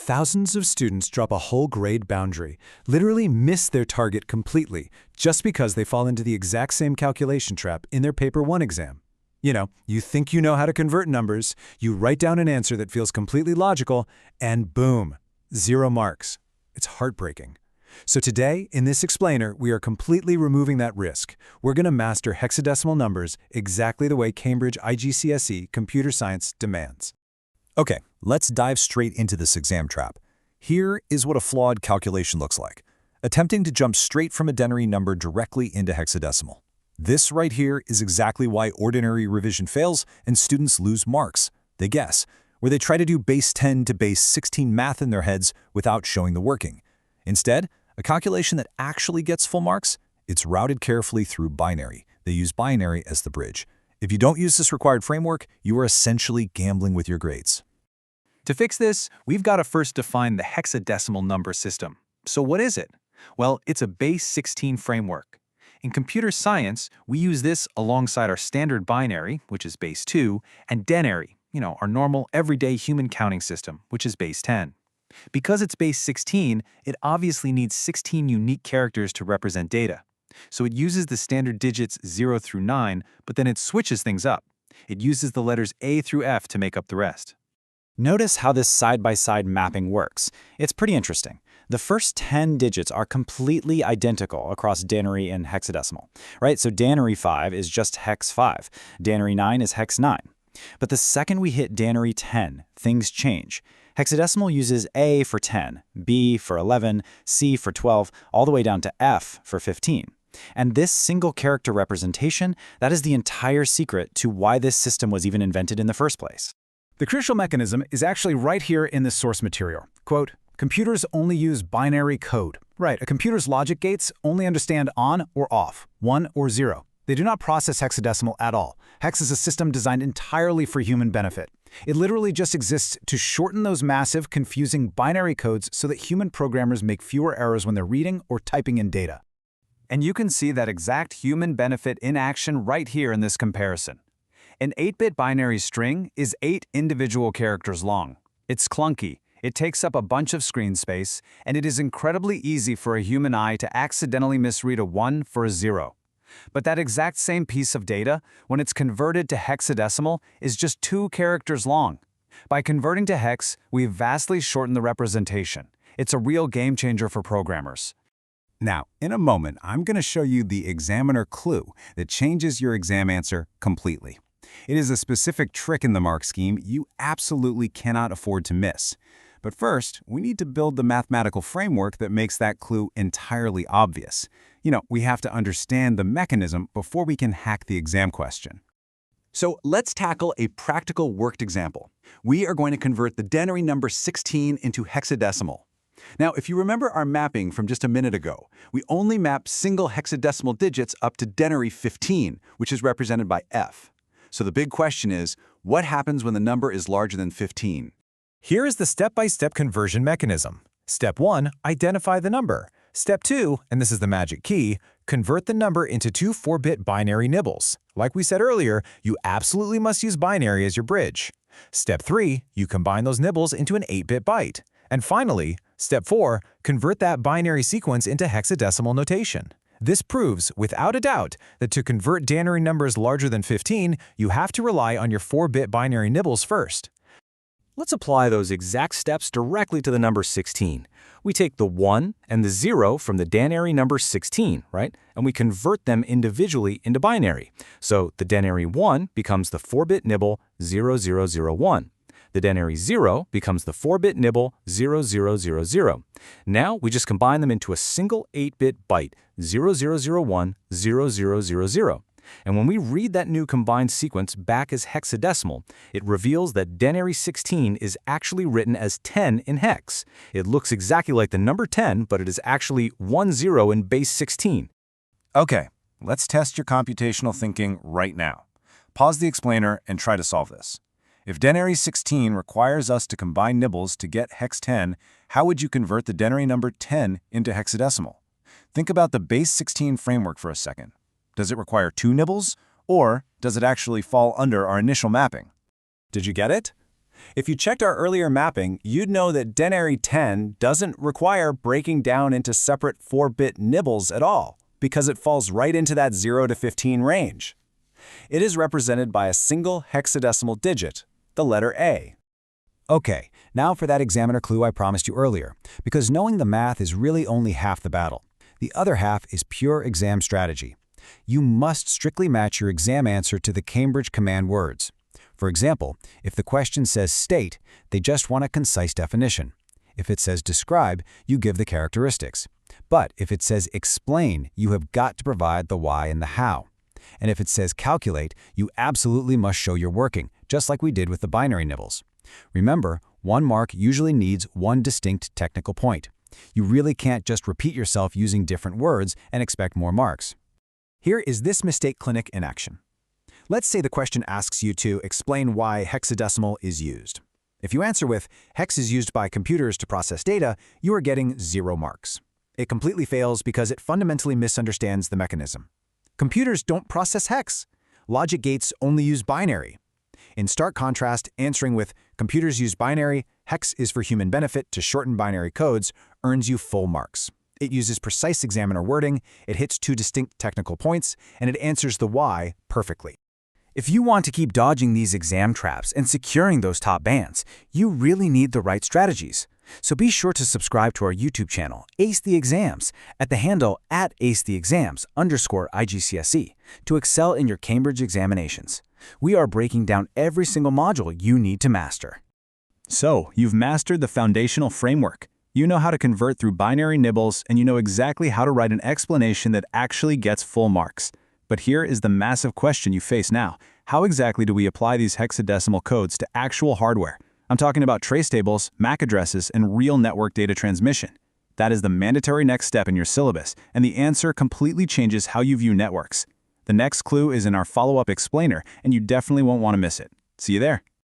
Thousands of students drop a whole grade boundary, literally miss their target completely, just because they fall into the exact same calculation trap in their Paper 1 exam. You think you know how to convert numbers, you write down an answer that feels completely logical, and boom, 0 marks. It's heartbreaking. So today, in this explainer, we are completely removing that risk. We're going to master hexadecimal numbers exactly the way Cambridge Igcse Computer Science demands. Okay, let's dive straight into this exam trap. Here is what a flawed calculation looks like. Attempting to jump straight from a denary number directly into hexadecimal. This right here is exactly why ordinary revision fails and students lose marks. They guess, where they try to do base 10 to base 16 math in their heads without showing the working. Instead, a calculation that actually gets full marks, it's routed carefully through binary. They use binary as the bridge. If you don't use this required framework, you are essentially gambling with your grades. To fix this, we've got to first define the hexadecimal number system. So what is it? Well, it's a base 16 framework. In computer science, we use this alongside our standard binary, which is base 2, and denary, our normal everyday human counting system, which is base 10. Because it's base 16, it obviously needs 16 unique characters to represent data. So it uses the standard digits 0 through 9, but then it switches things up. It uses the letters A through F to make up the rest. Notice how this side-by-side mapping works. It's pretty interesting. The first 10 digits are completely identical across denary and hexadecimal, right? So denary 5 is just hex 5. Denary 9 is hex 9. But the second we hit denary 10, things change. Hexadecimal uses A for 10, B for 11, C for 12, all the way down to F for 15. And this single character representation, that is the entire secret to why this system was even invented in the first place. The crucial mechanism is actually right here in the source material. Quote, computers only use binary code. Right, a computer's logic gates only understand on or off, 1 or 0. They do not process hexadecimal at all. Hex is a system designed entirely for human benefit. It literally just exists to shorten those massive, confusing binary codes so that human programmers make fewer errors when they're reading or typing in data. And you can see that exact human benefit in action right here in this comparison. An 8-bit binary string is 8 individual characters long. It's clunky, it takes up a bunch of screen space, and it is incredibly easy for a human eye to accidentally misread a 1 for a 0. But that exact same piece of data, when it's converted to hexadecimal, is just 2 characters long. By converting to hex, we've vastly shortened the representation. It's a real game changer for programmers. Now, in a moment, I'm going to show you the examiner clue that changes your exam answer completely. It is a specific trick in the mark scheme you absolutely cannot afford to miss. But first, we need to build the mathematical framework that makes that clue entirely obvious. We have to understand the mechanism before we can hack the exam question. So let's tackle a practical worked example. We are going to convert the denary number 16 into hexadecimal. Now, if you remember our mapping from just a minute ago, we only map single hexadecimal digits up to denary 15, which is represented by F. So the big question is, what happens when the number is larger than 15? Here is the step-by-step conversion mechanism. Step 1, identify the number. Step 2, and this is the magic key, convert the number into 2 4-bit binary nibbles. Like we said earlier, you absolutely must use binary as your bridge. Step 3, you combine those nibbles into an 8-bit byte. And finally, step 4, convert that binary sequence into hexadecimal notation. This proves, without a doubt, that to convert denary numbers larger than 15, you have to rely on your 4-bit binary nibbles first. Let's apply those exact steps directly to the number 16. We take the 1 and the 0 from the denary number 16, right? And we convert them individually into binary. So the denary 1 becomes the 4-bit nibble 0001. The denary 0 becomes the 4-bit nibble 0000. Now we just combine them into a single 8-bit byte 0001 0000. And when we read that new combined sequence back as hexadecimal, it reveals that denary 16 is actually written as 10 in hex. It looks exactly like the number 10, but it is actually 10 in base 16. Okay, let's test your computational thinking right now. Pause the explainer and try to solve this. If denary 16 requires us to combine nibbles to get hex 10, how would you convert the denary number 10 into hexadecimal? Think about the base 16 framework for a second. Does it require 2 nibbles, or does it actually fall under our initial mapping? Did you get it? If you checked our earlier mapping, you'd know that denary 10 doesn't require breaking down into separate 4-bit nibbles at all, because it falls right into that 0 to 15 range. It is represented by a single hexadecimal digit, the letter A. Okay, now for that examiner clue I promised you earlier, because knowing the math is really only half the battle. The other half is pure exam strategy. You must strictly match your exam answer to the Cambridge command words. For example, if the question says state, they just want a concise definition. If it says describe, you give the characteristics. But if it says explain, you have got to provide the why and the how. And if it says calculate, you absolutely must show your working, just like we did with the binary nibbles. Remember, 1 mark usually needs 1 distinct technical point. You really can't just repeat yourself using different words and expect more marks. Here is this mistake clinic in action. Let's say the question asks you to explain why hexadecimal is used. If you answer with, hex is used by computers to process data, you are getting 0 marks. It completely fails because it fundamentally misunderstands the mechanism. Computers don't process hex. Logic gates only use binary. In stark contrast, answering with computers use binary, hex is for human benefit to shorten binary codes, earns you full marks. It uses precise examiner wording, it hits 2 distinct technical points, and it answers the why perfectly. If you want to keep dodging these exam traps and securing those top bands, you really need the right strategies. So be sure to subscribe to our YouTube channel, Ace the Exams, at the handle @acetheexams_IGCSE to excel in your Cambridge examinations. We are breaking down every single module you need to master. So, you've mastered the foundational framework. You know how to convert through binary nibbles, and you know exactly how to write an explanation that actually gets full marks. But here is the massive question you face now. How exactly do we apply these hexadecimal codes to actual hardware? I'm talking about trace tables, MAC addresses, and real network data transmission. That is the mandatory next step in your syllabus, and the answer completely changes how you view networks. The next clue is in our follow-up explainer, and you definitely won't want to miss it. See you there.